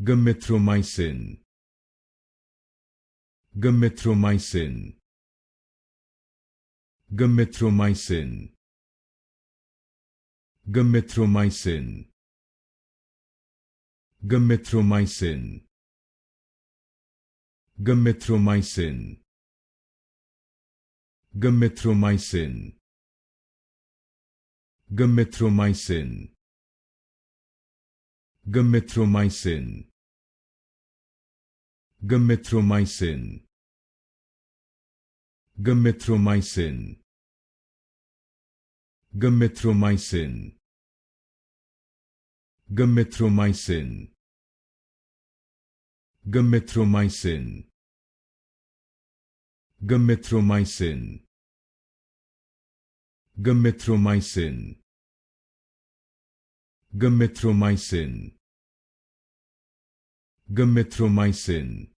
Gamithromycin. Gamithromycin. Gamithromycin. Gamithromycin. Gamithromycin. Gamithromycin. Gamithromycin. Gamithromycin. Gamithromycin. Gamithromycin. Gamithromycin. Gamithromycin. Gamithromycin. Gamithromycin. Gamithromycin. Gamithromycin. Gamithromycin. Gamithromycin.